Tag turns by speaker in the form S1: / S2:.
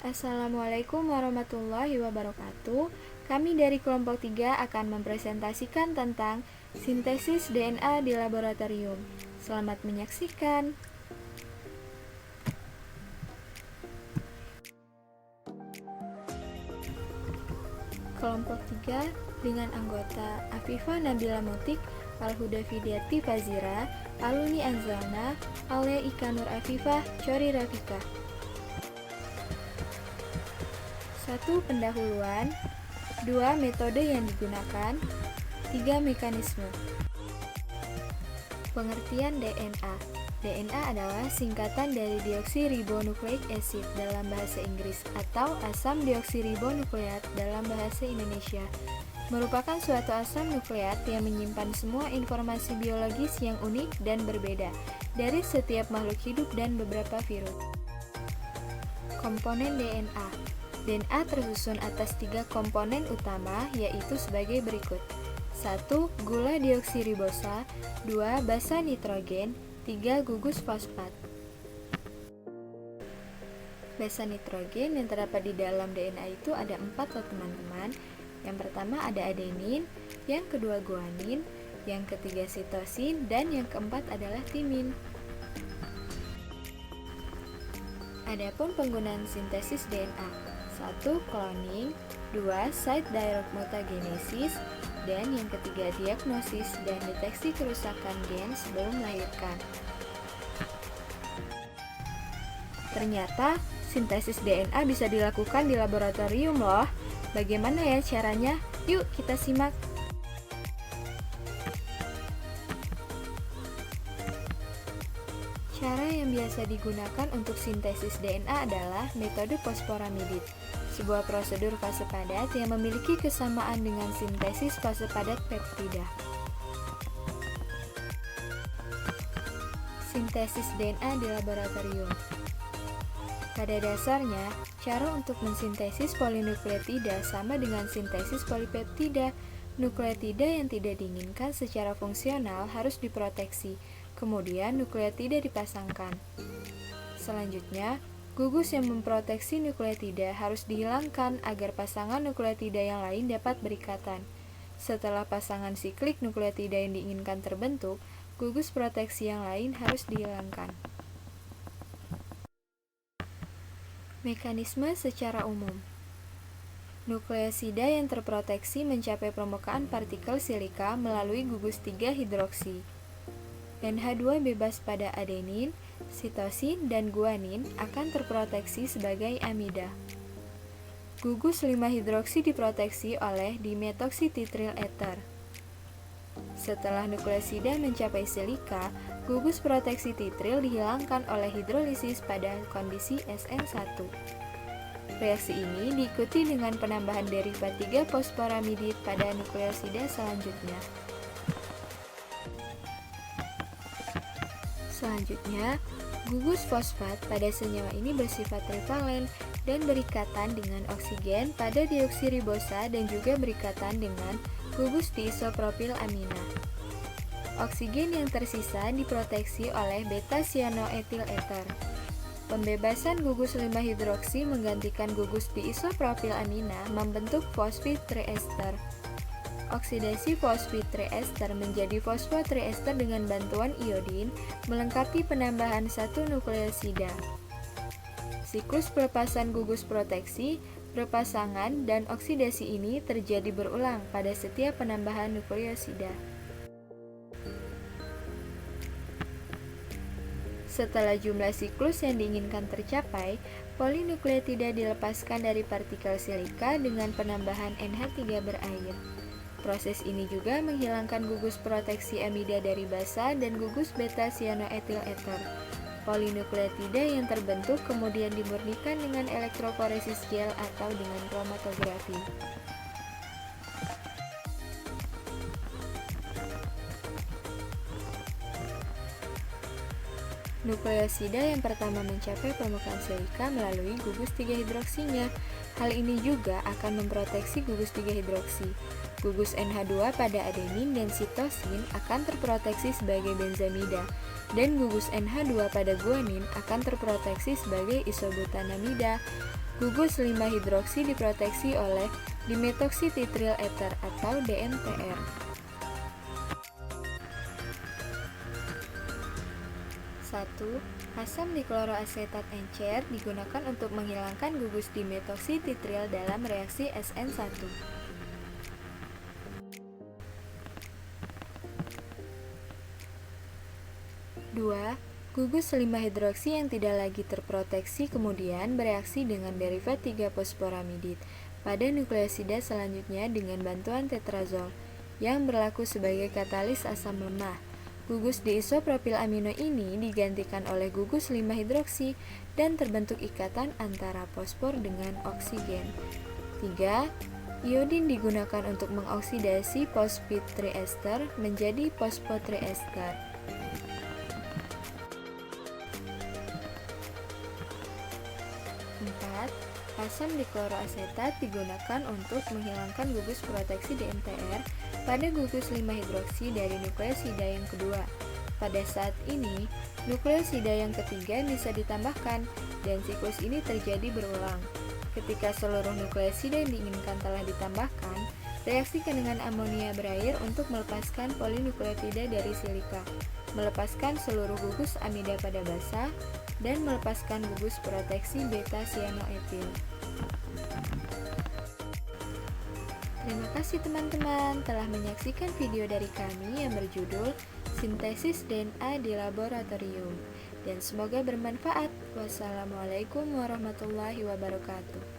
S1: Assalamualaikum warahmatullahi wabarakatuh. Kami dari kelompok 3 akan mempresentasikan tentang sintesis DNA di laboratorium. Selamat menyaksikan. Kelompok 3 dengan anggota Afifah Nabila Mutik, Al-Huda Fidyati Fazira, Aluni Anzalna, Alia Ikanur Afifah, Chori Rafika. 1. Pendahuluan. 2. Metode yang digunakan. 3. Mekanisme. Pengertian DNA. DNA adalah singkatan dari deoksiribonucleic acid dalam bahasa Inggris atau asam deoksiribonukleat dalam bahasa Indonesia. Merupakan suatu asam nukleat yang menyimpan semua informasi biologis yang unik dan berbeda dari setiap makhluk hidup dan beberapa virus. Komponen DNA. DNA tersusun atas 3 komponen utama, yaitu sebagai berikut. 1. Gula deoksiribosa. 2. Basa nitrogen. 3. Gugus fosfat. Basa nitrogen yang terdapat di dalam DNA itu ada 4 loh teman-teman. Yang pertama ada adenin, yang kedua guanin, yang ketiga sitosin, dan yang keempat adalah timin. Adapun penggunaan sintesis DNA. 1. Cloning. 2. Site direct mutagenesis. Dan yang ketiga diagnosis dan deteksi kerusakan gen sebelum melahirkan. Ternyata sintesis DNA bisa dilakukan di laboratorium loh. Bagaimana ya caranya? Yuk kita simak. Cara yang biasa digunakan untuk sintesis DNA adalah metode fosforamidit, sebuah prosedur fase padat yang memiliki kesamaan dengan sintesis fase padat peptida. Sintesis DNA di laboratorium. Pada dasarnya, cara untuk mensintesis polinukleotida sama dengan sintesis polipeptida. Nukleotida yang tidak diinginkan secara fungsional harus diproteksi, kemudian nukleotida dipasangkan. Selanjutnya, gugus yang memproteksi nukleotida harus dihilangkan agar pasangan nukleotida yang lain dapat berikatan. Setelah pasangan siklik nukleotida yang diinginkan terbentuk, gugus proteksi yang lain harus dihilangkan. Mekanisme secara umum. Nukleosida yang terproteksi mencapai permukaan partikel silika melalui gugus 3 hidroksi. NH2 bebas pada adenin, sitosin, dan guanin akan terproteksi sebagai amida. Gugus 5 hidroksi diproteksi oleh dimetoksititril ether. Setelah nukleosida mencapai silika, gugus proteksi titril dihilangkan oleh hidrolisis pada kondisi SN1. Reaksi ini diikuti dengan penambahan derivat 3 fosforamidit pada nukleosida selanjutnya. Selanjutnya, gugus fosfat pada senyawa ini bersifat trivalen dan berikatan dengan oksigen pada deoksiribosa dan juga berikatan dengan gugus diisopropil amina. Oksigen yang tersisa diproteksi oleh beta-cyanoethyl ether. Pembebasan gugus 5 hidroksi menggantikan gugus diisopropil amina membentuk fosfid triester. Oksidasi fosfid triester menjadi fosfotriester dengan bantuan iodin melengkapi penambahan 1 nukleosida. Siklus pelepasan gugus proteksi, berpasangan, dan oksidasi ini terjadi berulang pada setiap penambahan nukleosida. Setelah jumlah siklus yang diinginkan tercapai, polinukleotida dilepaskan dari partikel silika dengan penambahan NH3 berair. Proses ini juga menghilangkan gugus proteksi amida dari basa dan gugus beta-cyanoethyl ether. Polinukleotida yang terbentuk kemudian dimurnikan dengan elektroforesis gel atau dengan kromatografi. Nukleosida yang pertama mencapai permukaan silika melalui gugus 3 hidroksinya. Hal ini juga akan memproteksi gugus 3 hidroksi. Gugus NH2 pada adenin dan sitosin akan terproteksi sebagai benzamida, dan gugus NH2 pada guanin akan terproteksi sebagai isobutanamida. Gugus 5 hidroksi diproteksi oleh dimetoksititril ether atau DNTR. 1. Asam dikloroasetat encer digunakan untuk menghilangkan gugus dimetoksititril dalam reaksi SN1. 2. Gugus 5 hidroksi yang tidak lagi terproteksi kemudian bereaksi dengan derivat 3 fosforamidit pada nukleosida selanjutnya dengan bantuan tetrazol yang berlaku sebagai katalis asam lemah. Gugus diisopropil amino ini digantikan oleh gugus 5 hidroksi dan terbentuk ikatan antara fosfor dengan oksigen. 3. Iodin digunakan untuk mengoksidasi fosfid triester menjadi fosfotriester. 4. Asam dikloroasetat digunakan untuk menghilangkan gugus proteksi DNTR pada gugus 5 hidroksi dari nukleosida yang kedua. Pada saat ini, nukleosida yang ketiga bisa ditambahkan, dan siklus ini terjadi berulang. Ketika seluruh nukleosida yang diinginkan telah ditambahkan, reaksikan dengan amonia berair untuk melepaskan polinukleotida dari silika, melepaskan seluruh gugus amida pada basa, dan melepaskan gugus proteksi beta-sianoetil. Terima kasih teman-teman telah menyaksikan video dari kami yang berjudul Sintesis DNA di Laboratorium, dan semoga bermanfaat. Wassalamualaikum warahmatullahi wabarakatuh.